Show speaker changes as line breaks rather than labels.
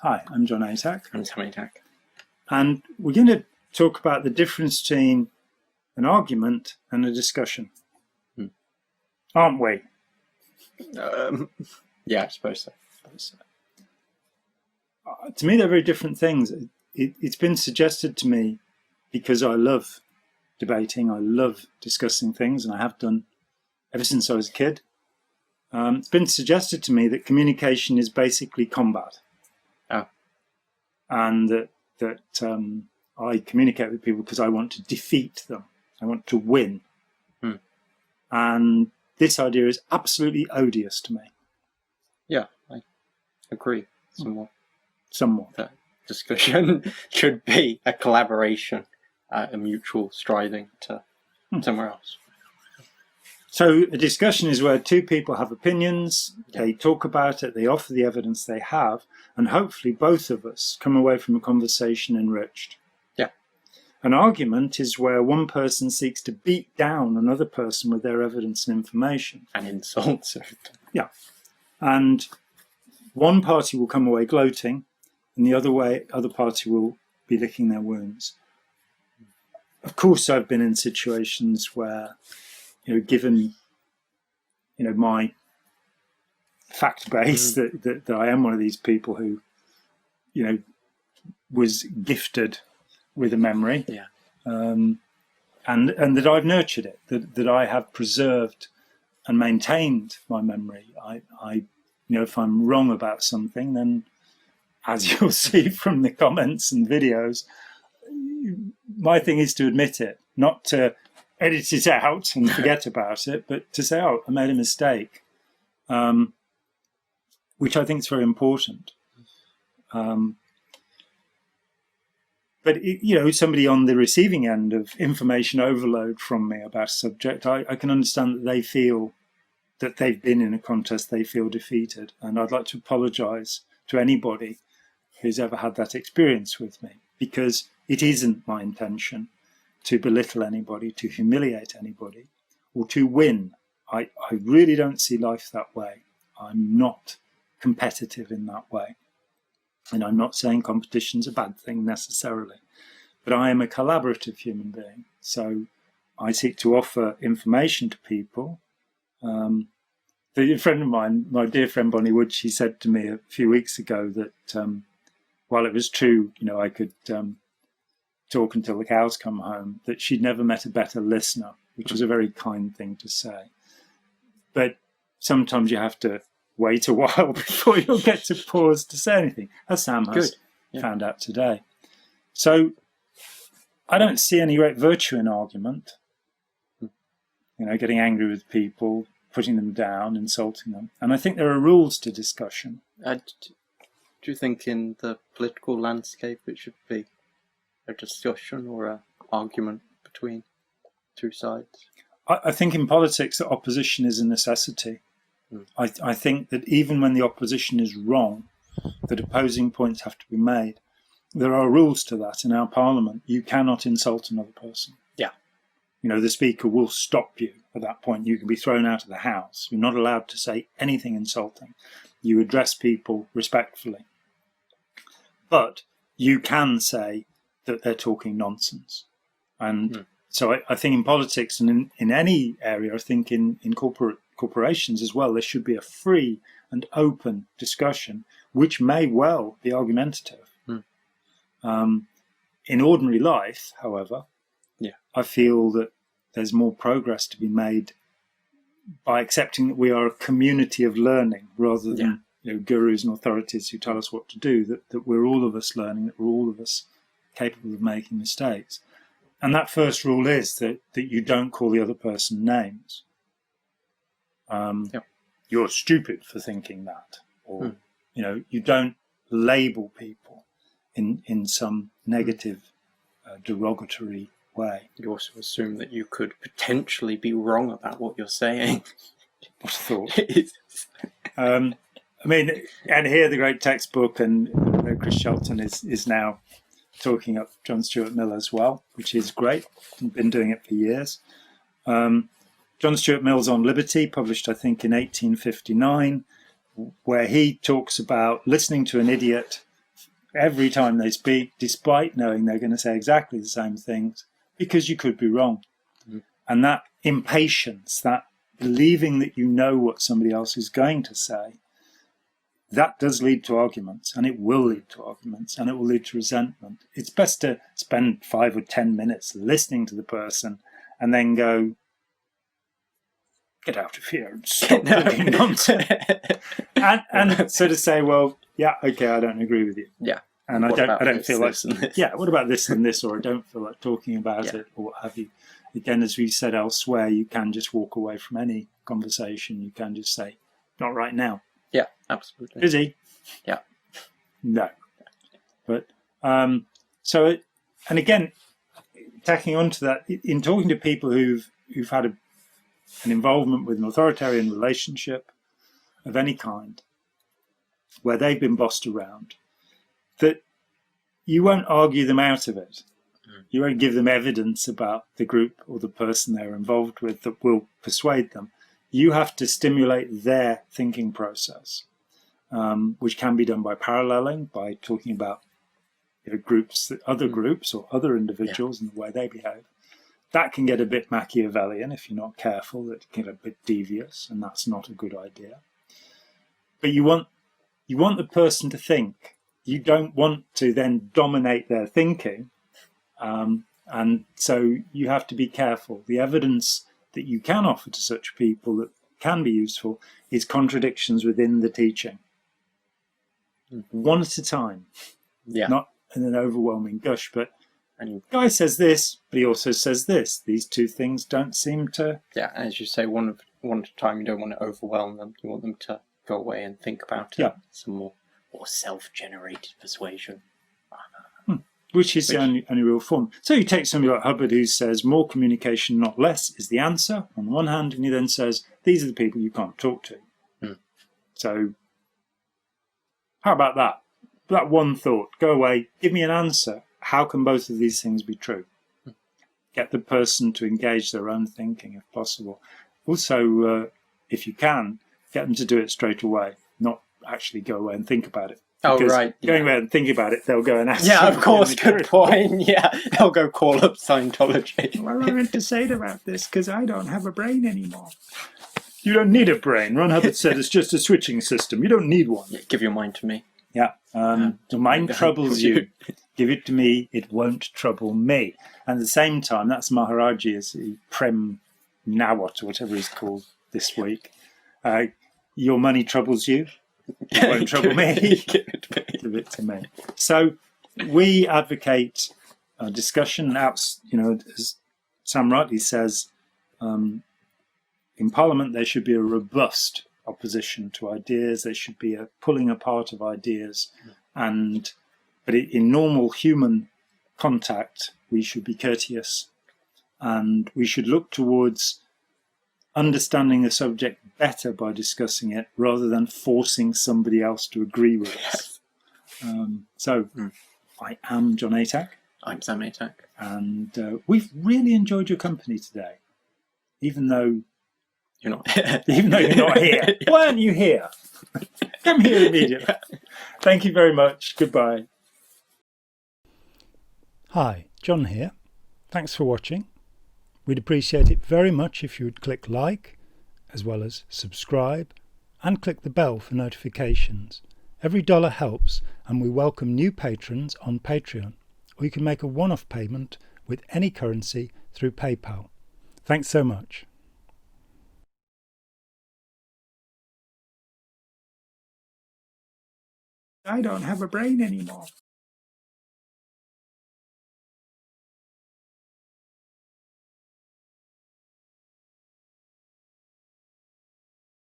Hi, I'm Jon and Sam.
I'm Sam.
And we're going to talk about the difference between an argument and a discussion. Aren't we?
Yeah, I suppose so.
To me, they're very different things. It's been suggested to me, because I love debating, I love discussing things, and I have done ever since I was a kid. It's been suggested to me that communication is basically combat.
Oh.
And that I communicate with people because I want to defeat them. I want to win. And this idea is absolutely odious to me.
Yeah, I agree somewhat.
Somewhat.
Discussion should be a collaboration, a mutual striving to somewhere else.
So a discussion is where two people have opinions, they talk about it, they offer the evidence they have, and hopefully both of us come away from a conversation enriched.
Yeah.
An argument is where one person seeks to beat down another person with their evidence and information.
And insults.
Yeah. And one party will come away gloating, and the other party will be licking their wounds. Of course, I've been in situations where, given, my fact base, that I am one of these people who, was gifted with a memory, and that I've nurtured it, that I have preserved and maintained my memory. I if I'm wrong about something, then, as you'll see from the comments and videos, my thing is to admit it, not to edit it out and forget about it, but to say, oh, I made a mistake, which I think is very important. But, somebody on the receiving end of information overload from me about a subject, I can understand that they feel that they've been in a contest, they feel defeated. And I'd like to apologise to anybody who's ever had that experience with me, because it isn't my intention to belittle anybody, to humiliate anybody, or to win. I really don't see life that way. I'm not competitive in that way. And I'm not saying competition's a bad thing necessarily, but I am a collaborative human being. So I seek to offer information to people. A friend of mine, my dear friend Bonnie Wood, she said to me a few weeks ago that while it was true, I could talk until the cows come home, that she'd never met a better listener, which was a very kind thing to say. But sometimes you have to wait a while before you'll get to pause to say anything, as Sam has found out today. So I don't see any great virtue in argument, getting angry with people, putting them down, insulting them. And I think there are rules to discussion.
Do you think in the political landscape it should be a discussion or an argument between two sides?
I think in politics that opposition is a necessity. I think that even when the opposition is wrong, that opposing points have to be made. There are rules to that in our parliament. You cannot insult another person.
Yeah.
The speaker will stop you at that point. You can be thrown out of the house. You're not allowed to say anything insulting. You address people respectfully. But you can say that they're talking nonsense. And so I think in politics and in any area, I think in corporations as well, there should be a free and open discussion, which may well be argumentative. In ordinary life, however, I feel that there's more progress to be made by accepting that we are a community of learning rather than gurus and authorities who tell us what to do, that we're all of us learning, that we're all of us capable of making mistakes. And that first rule is that you don't call the other person names. You're stupid for thinking that. Or, you don't label people in some negative, derogatory way.
You also assume that you could potentially be wrong about what you're saying.
What a thought. And here the great textbook, and Chris Shelton is now talking up John Stuart Mill as well, which is great. I've been doing it for years. John Stuart Mill's On Liberty, published I think in 1859, where he talks about listening to an idiot every time they speak, despite knowing they're going to say exactly the same things, because you could be wrong.
Mm.
And that impatience, that believing that you know what somebody else is going to say, that does lead to arguments, and it will lead to arguments, and it will lead to resentment. It's best to spend 5 or 10 minutes listening to the person and then go, get out of here and stop talking nonsense. and sort of say, well, yeah, okay, I don't agree with you.
Yeah.
And I don't feel like,
this?
yeah, what about this and this, or I don't feel like talking about it, or what have you. Again, as we said elsewhere, you can just walk away from any conversation. You can just say, not right now.
Yeah, absolutely.
Busy?
Yeah.
No. But, so, and again, tacking onto that, in talking to people who've had an involvement with an authoritarian relationship of any kind, where they've been bossed around, that you won't argue them out of it. You won't give them evidence about the group or the person they're involved with that will persuade them. You have to stimulate their thinking process, which can be done by paralleling, by talking about groups, other groups or other individuals and the way they behave. That can get a bit Machiavellian if you're not careful. That can get a bit devious, and that's not a good idea. But you want the person to think. You don't want to then dominate their thinking. And so you have to be careful. The evidence that you can offer to such people that can be useful is contradictions within the teaching. One at a time.
Yeah.
Not in an overwhelming gush, but
and
guy says this, but he also says this. These two things don't seem to...
Yeah, as you say, one at a time, you don't want to overwhelm them. You want them to go away and think about it.
Yeah.
Some more self-generated persuasion.
Which is the only real form. So you take somebody like Hubbard who says more communication, not less, is the answer on the one hand, and he then says, these are the people you can't talk to. So how about that? That one thought, go away, give me an answer. How can both of these things be true? Get the person to engage their own thinking if possible. Also, if you can, get them to do it straight away, not actually go away and think about it. Because going away and thinking about it, they'll go and ask.
Yeah, of course, good point. Yeah, they'll go call up Scientology.
Well, I meant to say about this because I don't have a brain anymore. You don't need a brain. Ron Hubbard said it's just a switching system. You don't need one.
Yeah, give your mind to me.
Yeah. The mind troubles you. Give it to me. It won't trouble me. And at the same time, that's Maharaji as Prem Nawat or whatever he's called this week. Your money troubles you. It won't trouble me. Give it to me. So we advocate a discussion. As Sam rightly says, in Parliament there should be a robust opposition to ideas. There should be a pulling apart of ideas, but in normal human contact, we should be courteous, and we should look towards understanding the subject better by discussing it rather than forcing somebody else to agree with us. I am Jon Atack.
I'm Sam Atack.
And we've really enjoyed your company today, even though
you're not here.
Even though you're not here. Yeah. Why aren't you here? Come here immediately. Thank you very much. Goodbye. Hi, Jon here. Thanks for watching. We'd appreciate it very much if you would click like, as well as subscribe, and click the bell for notifications. Every dollar helps, and we welcome new patrons on Patreon, or you can make a one-off payment with any currency through PayPal. Thanks so much. I don't have a brain anymore.